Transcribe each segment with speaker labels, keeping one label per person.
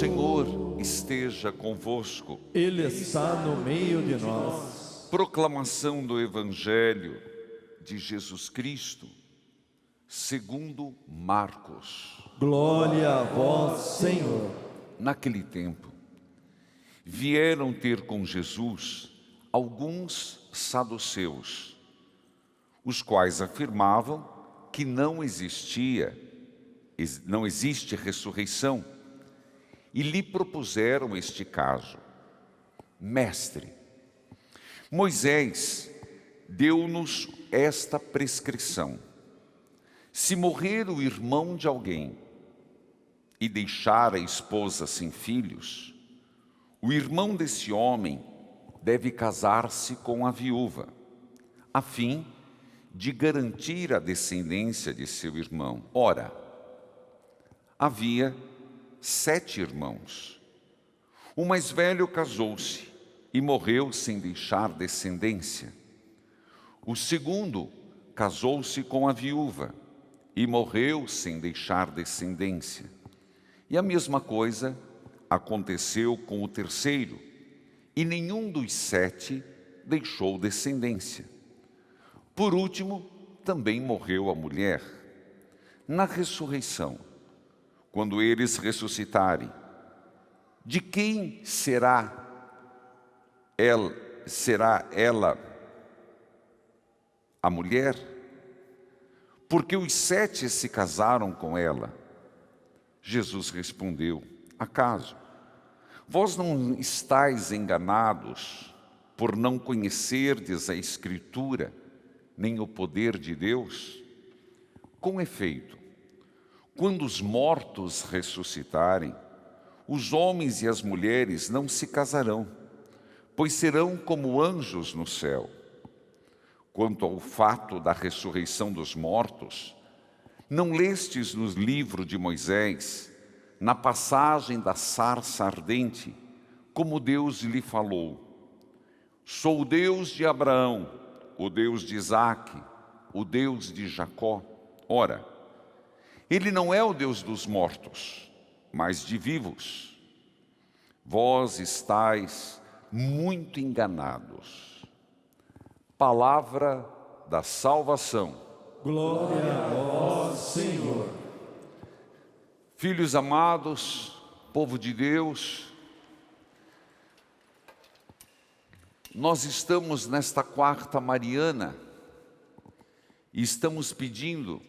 Speaker 1: Senhor esteja convosco.
Speaker 2: Ele está no meio de nós.
Speaker 1: Proclamação do Evangelho de Jesus Cristo, segundo Marcos.
Speaker 2: Glória a vós, Senhor.
Speaker 1: Naquele tempo, vieram ter com Jesus alguns saduceus, os quais afirmavam que não existe ressurreição, e lhe propuseram este caso: Mestre, Moisés deu-nos esta prescrição: se morrer o irmão de alguém e deixar a esposa sem filhos, o irmão desse homem deve casar-se com a viúva, a fim de garantir a descendência de seu irmão. Ora, havia 7 irmãos. O mais velho casou-se e morreu sem deixar descendência. O segundo casou-se com a viúva e morreu sem deixar descendência. E a mesma coisa aconteceu com o terceiro, e nenhum dos 7 deixou descendência. Por último, também morreu a mulher. Na ressurreição, quando eles ressuscitarem, de quem será ela a mulher? Porque os 7 se casaram com ela. Jesus respondeu: acaso vós não estáis enganados por não conhecerdes a Escritura, nem o poder de Deus? Com efeito, quando os mortos ressuscitarem, os homens e as mulheres não se casarão, pois serão como anjos no céu. Quanto ao fato da ressurreição dos mortos, não lestes no livro de Moisés, na passagem da sarça ardente, como Deus lhe falou: sou o Deus de Abraão, o Deus de Isaque, o Deus de Jacó. Ora, Ele não é o Deus dos mortos, mas de vivos. Vós estáis muito enganados. Palavra da salvação.
Speaker 2: Glória a vós, Senhor.
Speaker 1: Filhos amados, povo de Deus, nós estamos nesta quarta mariana e estamos pedindo: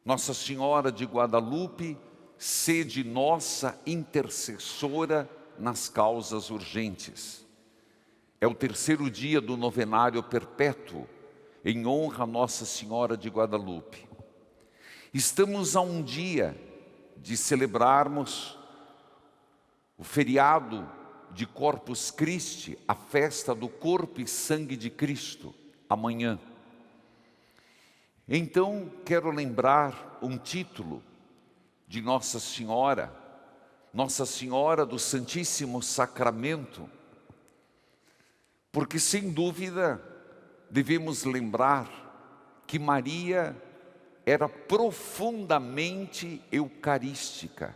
Speaker 1: Nossa Senhora de Guadalupe, sede nossa intercessora nas causas urgentes. É o terceiro dia do novenário perpétuo, em honra a Nossa Senhora de Guadalupe. Estamos a um dia de celebrarmos o feriado de Corpus Christi, a festa do corpo e sangue de Cristo, amanhã. Então, quero lembrar um título de Nossa Senhora do Santíssimo Sacramento, porque, sem dúvida, devemos lembrar que Maria era profundamente eucarística.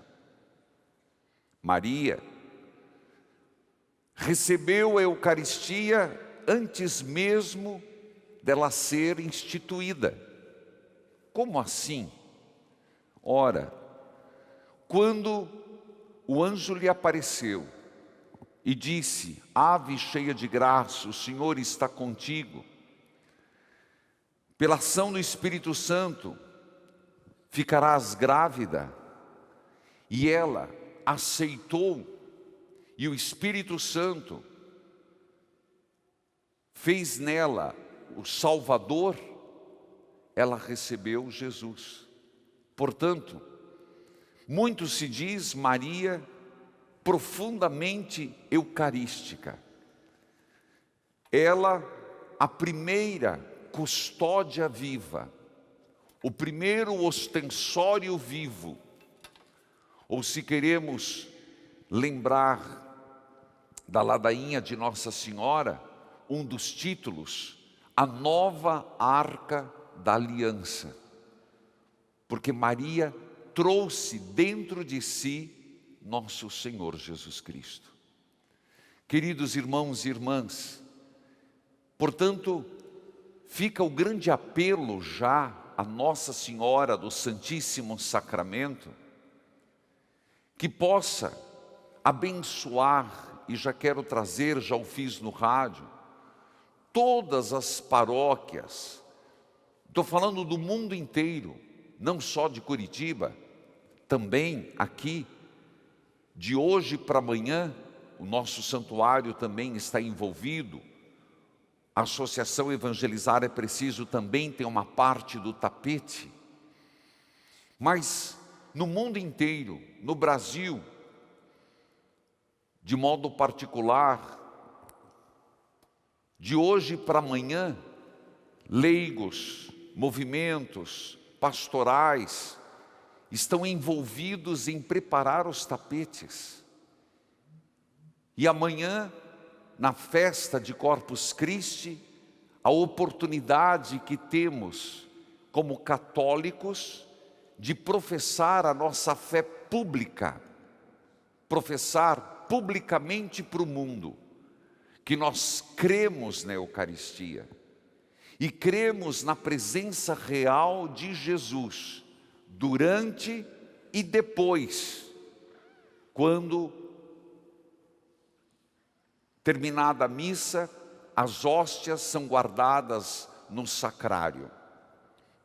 Speaker 1: Maria recebeu a Eucaristia antes mesmo dela ser instituída. Como assim? Ora, quando o anjo lhe apareceu e disse: ave cheia de graça, o Senhor está contigo, pela ação do Espírito Santo ficarás grávida, e ela aceitou, e o Espírito Santo fez nela o Salvador, ela recebeu Jesus. Portanto, muito se diz Maria profundamente eucarística. Ela, a primeira custódia viva, o primeiro ostensório vivo, ou se queremos lembrar da ladainha de Nossa Senhora, um dos títulos, a nova arca da aliança, porque Maria trouxe dentro de si nosso Senhor Jesus Cristo. Queridos irmãos e irmãs, portanto, fica o grande apelo já a Nossa Senhora do Santíssimo Sacramento, que possa abençoar, e já quero trazer, já o fiz no rádio, todas as paróquias, estou falando do mundo inteiro, não só de Curitiba, também aqui, de hoje para amanhã, o nosso santuário também está envolvido, a Associação Evangelizar é Preciso também tem uma parte do tapete, mas no mundo inteiro, no Brasil, de modo particular, de hoje para amanhã, leigos, movimentos pastorais estão envolvidos em preparar os tapetes. E amanhã, na festa de Corpus Christi, a oportunidade que temos como católicos de professar a nossa fé pública, professar publicamente para o mundo que nós cremos na Eucaristia e cremos na presença real de Jesus durante e depois, quando terminada a missa, as hóstias são guardadas no sacrário.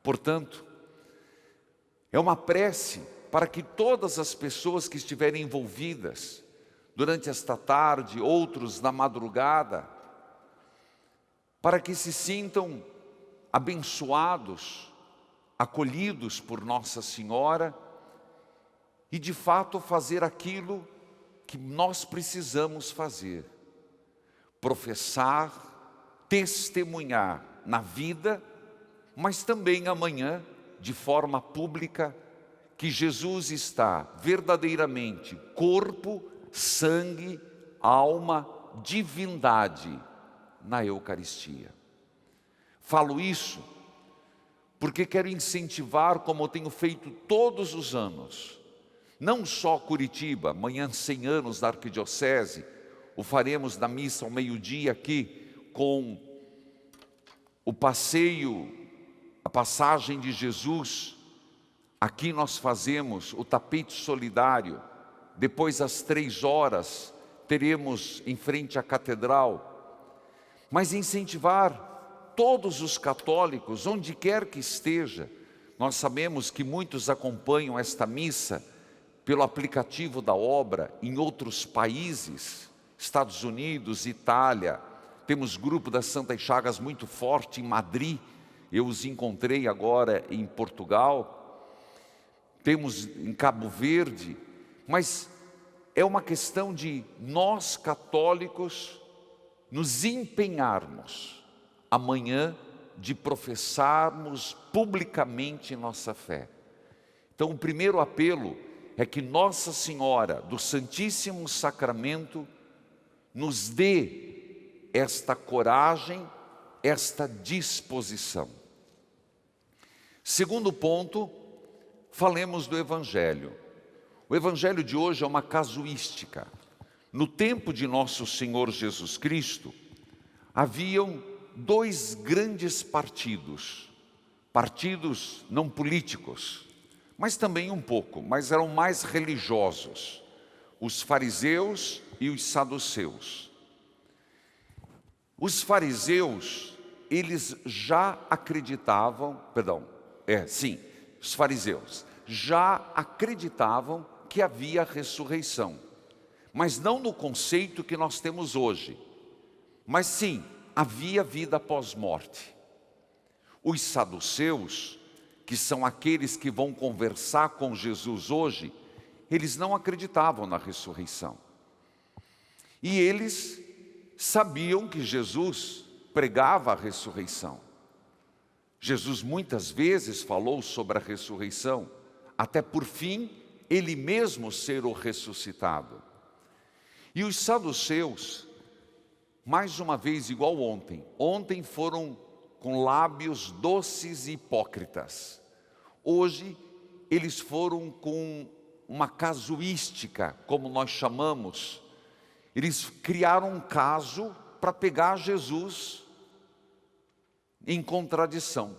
Speaker 1: Portanto, é uma prece para que todas as pessoas que estiverem envolvidas durante esta tarde, outros na madrugada, para que se sintam abençoados, acolhidos por Nossa Senhora e de fato fazer aquilo que nós precisamos fazer: professar, testemunhar na vida, mas também amanhã, de forma pública, que Jesus está verdadeiramente corpo, sangue, alma, divindade na Eucaristia. Falo isso porque quero incentivar, como eu tenho feito todos os anos, não só Curitiba, amanhã 100 anos da Arquidiocese, o faremos na missa ao meio-dia aqui, com o passeio, a passagem de Jesus. Aqui nós fazemos o tapete solidário. Depois às 3 horas, teremos em frente à catedral. Mas incentivar todos os católicos, onde quer que esteja. Nós sabemos que muitos acompanham esta missa pelo aplicativo da obra em outros países, Estados Unidos, Itália. Temos grupo das Santas Chagas muito forte em Madrid. Eu os encontrei agora em Portugal. Temos em Cabo Verde. Mas é uma questão de nós católicos nos empenharmos amanhã de professarmos publicamente nossa fé. Então o primeiro apelo é que Nossa Senhora do Santíssimo Sacramento nos dê esta coragem, esta disposição. Segundo ponto, falemos do Evangelho. O Evangelho de hoje é uma casuística. No tempo de nosso Senhor Jesus Cristo, haviam 2 grandes partidos não políticos, mas também um pouco, mas eram mais religiosos: os fariseus e os saduceus. Os fariseus, eles já acreditavam, os fariseus já acreditavam que havia ressurreição, mas não no conceito que nós temos hoje, mas sim, havia vida após morte. Os saduceus, que são aqueles que vão conversar com Jesus hoje, eles não acreditavam na ressurreição. E eles sabiam que Jesus pregava a ressurreição. Jesus muitas vezes falou sobre a ressurreição, até por fim, ele mesmo ser o ressuscitado. E os saduceus, mais uma vez igual ontem foram com lábios doces e hipócritas. Hoje eles foram com uma casuística, como nós chamamos. Eles criaram um caso para pegar Jesus em contradição.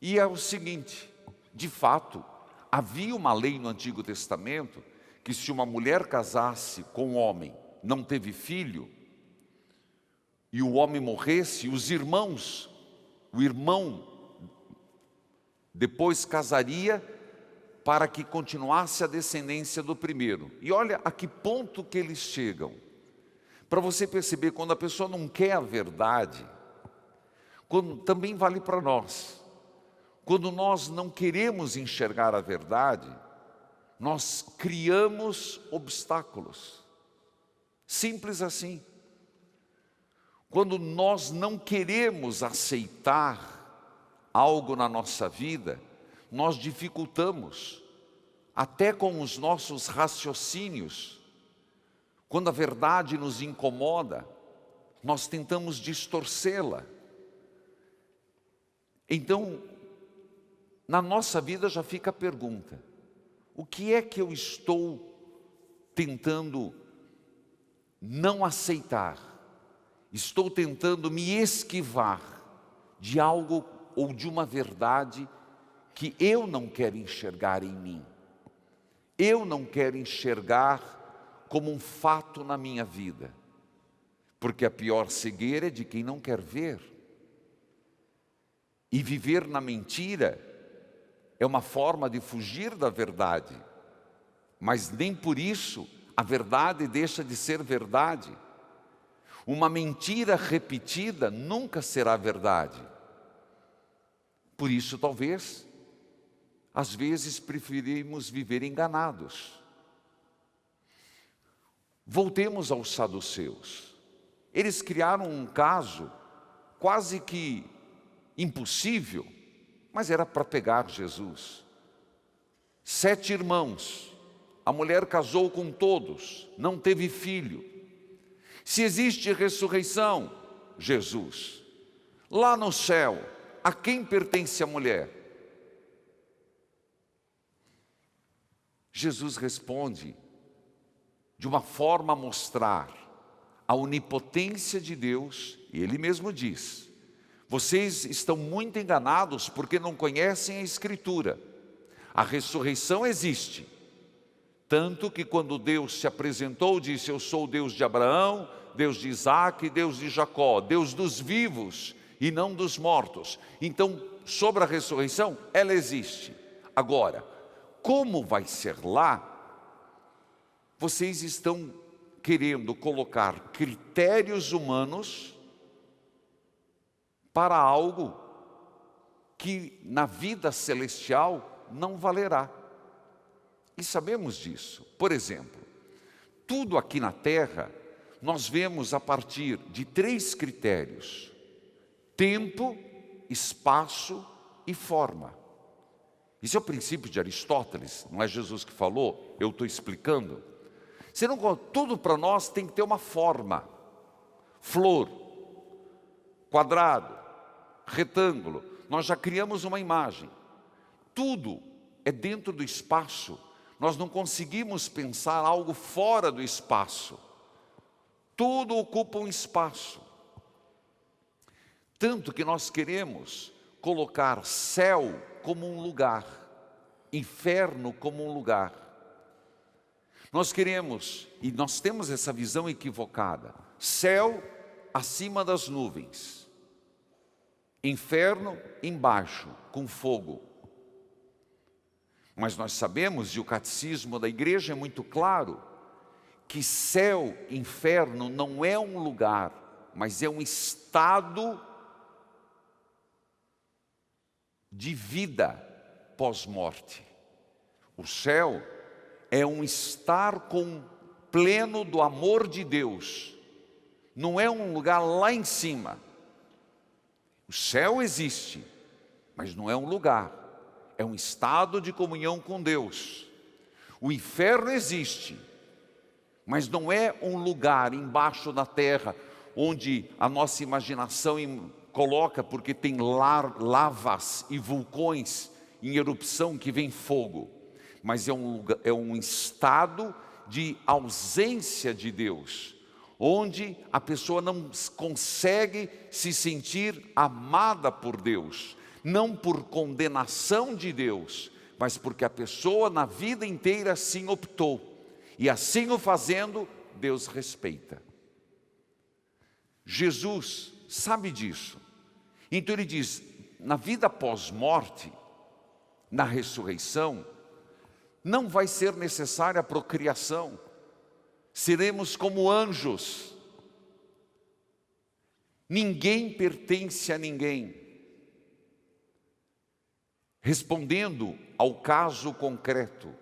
Speaker 1: E é o seguinte, de fato, havia uma lei no Antigo Testamento que se uma mulher casasse com um homem, não teve filho, e o homem morresse, os irmãos, o irmão depois casaria para que continuasse a descendência do primeiro. E olha a que ponto que eles chegam. Para você perceber, quando a pessoa não quer a verdade, também vale para nós. Quando nós não queremos enxergar a verdade, nós criamos obstáculos. Simples assim. Quando nós não queremos aceitar algo na nossa vida, nós dificultamos, até com os nossos raciocínios. Quando a verdade nos incomoda, nós tentamos distorcê-la. Então, na nossa vida já fica a pergunta: o que é que eu estou tentando não aceitar? Estou tentando me esquivar de algo ou de uma verdade que eu não quero enxergar em mim. Eu não quero enxergar como um fato na minha vida. Porque a pior cegueira é de quem não quer ver. E viver na mentira é uma forma de fugir da verdade. Mas nem por isso a verdade deixa de ser verdade. Uma mentira repetida nunca será verdade. Por isso, talvez, às vezes preferimos viver enganados. Voltemos aos saduceus. Eles criaram um caso quase que impossível, mas era para pegar Jesus. 7 irmãos, a mulher casou com todos, não teve filho. Se existe ressurreição, Jesus. Lá no céu, a quem pertence a mulher? Jesus responde de uma forma a mostrar a onipotência de Deus, e Ele mesmo diz: vocês estão muito enganados porque não conhecem a Escritura. A ressurreição existe, tanto que quando Deus se apresentou, disse: eu sou o Deus de Abraão, Deus de Isaac e Deus de Jacó, Deus dos vivos e não dos mortos. Então, sobre a ressurreição, ela existe. Agora, como vai ser lá? Vocês estão querendo colocar critérios humanos para algo que na vida celestial não valerá. E sabemos disso. Por exemplo, tudo aqui na terra nós vemos a partir de 3 critérios: tempo, espaço e forma. Isso é o princípio de Aristóteles, não é Jesus que falou, eu estou explicando. Tudo para nós tem que ter uma forma: flor, quadrado, retângulo. Nós já criamos uma imagem. Tudo é dentro do espaço. Nós não conseguimos pensar algo fora do espaço. Tudo ocupa um espaço. Tanto que nós queremos colocar céu como um lugar, inferno como um lugar. Nós queremos, e nós temos essa visão equivocada: céu acima das nuvens, inferno embaixo, com fogo. Mas nós sabemos, e o catecismo da igreja é muito claro, que céu, inferno não é um lugar, mas é um estado de vida pós-morte. O céu é um estar pleno do amor de Deus. Não é um lugar lá em cima. O céu existe, mas não é um lugar. É um estado de comunhão com Deus. O inferno existe, mas não é um lugar embaixo da terra, onde a nossa imaginação coloca, porque tem lavas e vulcões em erupção que vem fogo. mas é um estado de ausência de Deus, onde a pessoa não consegue se sentir amada por Deus, não por condenação de Deus, mas porque a pessoa na vida inteira assim optou, e assim o fazendo, Deus respeita. Jesus sabe disso, então ele diz, na vida pós-morte, na ressurreição, não vai ser necessária a procriação, seremos como anjos, ninguém pertence a ninguém. Respondendo ao caso concreto,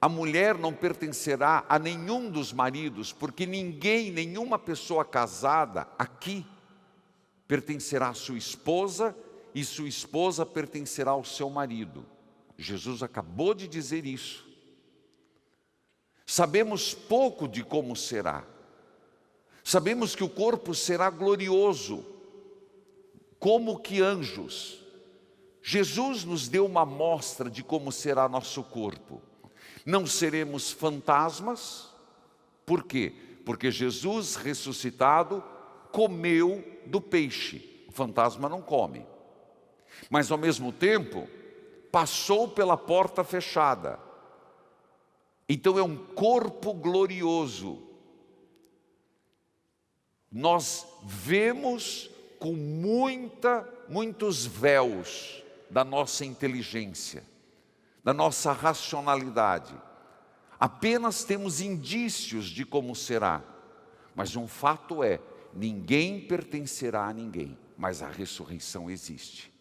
Speaker 1: a mulher não pertencerá a nenhum dos maridos, porque ninguém, nenhuma pessoa casada aqui pertencerá à sua esposa, e sua esposa pertencerá ao seu marido. Jesus acabou de dizer isso. Sabemos pouco de como será. Sabemos que o corpo será glorioso, como que anjos. Jesus nos deu uma amostra de como será nosso corpo. Não seremos fantasmas. Por quê? Porque Jesus ressuscitado comeu do peixe. O fantasma não come. Mas ao mesmo tempo, passou pela porta fechada. Então é um corpo glorioso. Nós vemos com muitos véus da nossa inteligência, da nossa racionalidade. Apenas temos indícios de como será. Mas um fato é, ninguém pertencerá a ninguém, mas a ressurreição existe.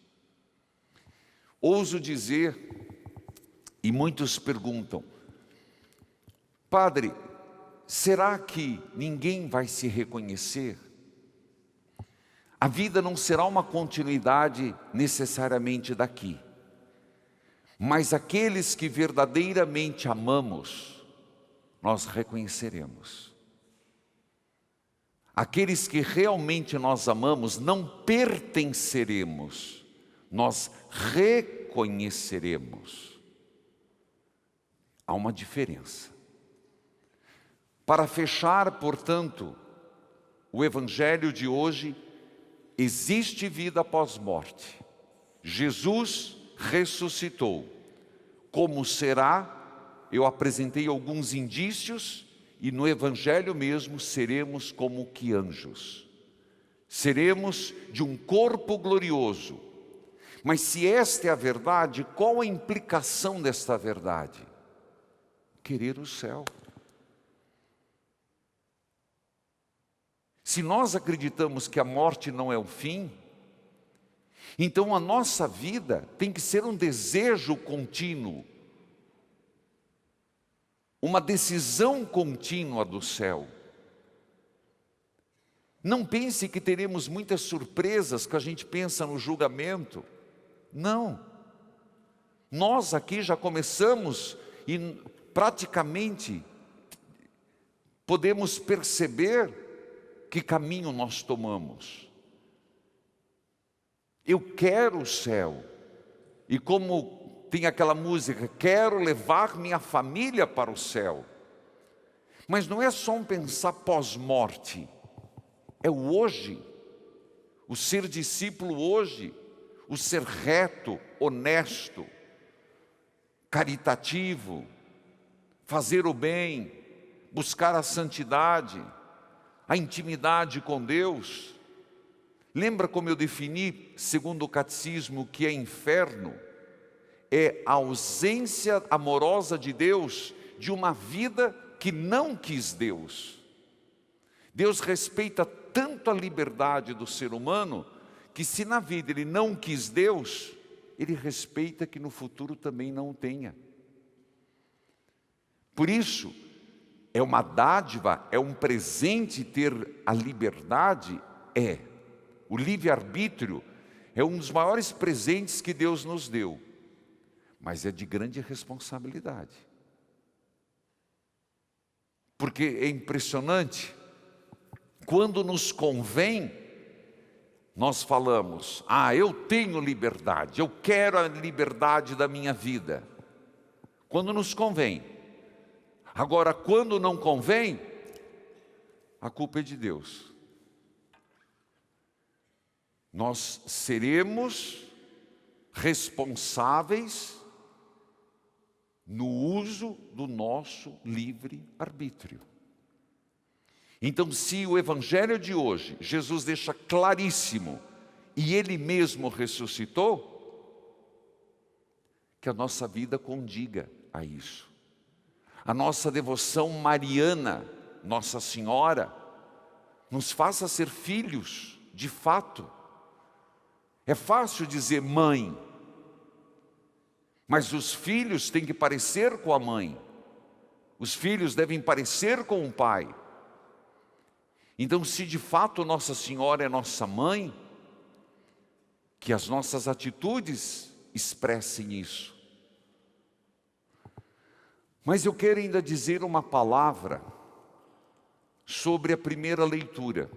Speaker 1: Ouso dizer, e muitos perguntam, padre, será que ninguém vai se reconhecer? A vida não será uma continuidade necessariamente daqui, mas aqueles que verdadeiramente amamos, nós reconheceremos. Aqueles que realmente nós amamos, não pertenceremos, nós reconheceremos. Há uma diferença. Para fechar, portanto, o evangelho de hoje, existe vida após morte. Jesus ressuscitou. Como será? Eu apresentei alguns indícios e no evangelho mesmo seremos como que anjos. Seremos de um corpo glorioso. Mas se esta é a verdade, qual a implicação desta verdade? Querer o céu. Se nós acreditamos que a morte não é o fim, então a nossa vida tem que ser um desejo contínuo, uma decisão contínua do céu. Não pense que teremos muitas surpresas que a gente pensa no julgamento. Não. Nós aqui já começamos e praticamente podemos perceber que caminho nós tomamos. Eu quero o céu. E como tem aquela música, quero levar minha família para o céu. Mas não é só um pensar pós-morte. É o hoje. O ser discípulo hoje. O ser reto, honesto, caritativo, fazer o bem, buscar a santidade, a intimidade com Deus. Lembra como eu defini, segundo o catecismo, que é inferno? É a ausência amorosa de Deus, de uma vida que não quis Deus. Deus respeita tanto a liberdade do ser humano, que se na vida ele não quis Deus, ele respeita que no futuro também não o tenha. Por isso, é uma dádiva, é um presente ter a liberdade, o livre-arbítrio é um dos maiores presentes que Deus nos deu, mas é de grande responsabilidade. Porque é impressionante, quando nos convém, nós falamos, eu tenho liberdade, eu quero a liberdade da minha vida. quando nos convém. Agora, quando não convém, a culpa é de Deus. Nós seremos responsáveis no uso do nosso livre-arbítrio. Então, se o Evangelho de hoje, Jesus deixa claríssimo, e Ele mesmo ressuscitou, que a nossa vida condiga a isso. A nossa devoção mariana, Nossa Senhora, nos faça ser filhos, de fato. É fácil dizer mãe, mas os filhos têm que parecer com a mãe. Os filhos devem parecer com o pai. Então, se de fato Nossa Senhora é nossa mãe, que as nossas atitudes expressem isso. Mas eu quero ainda dizer uma palavra sobre a primeira leitura,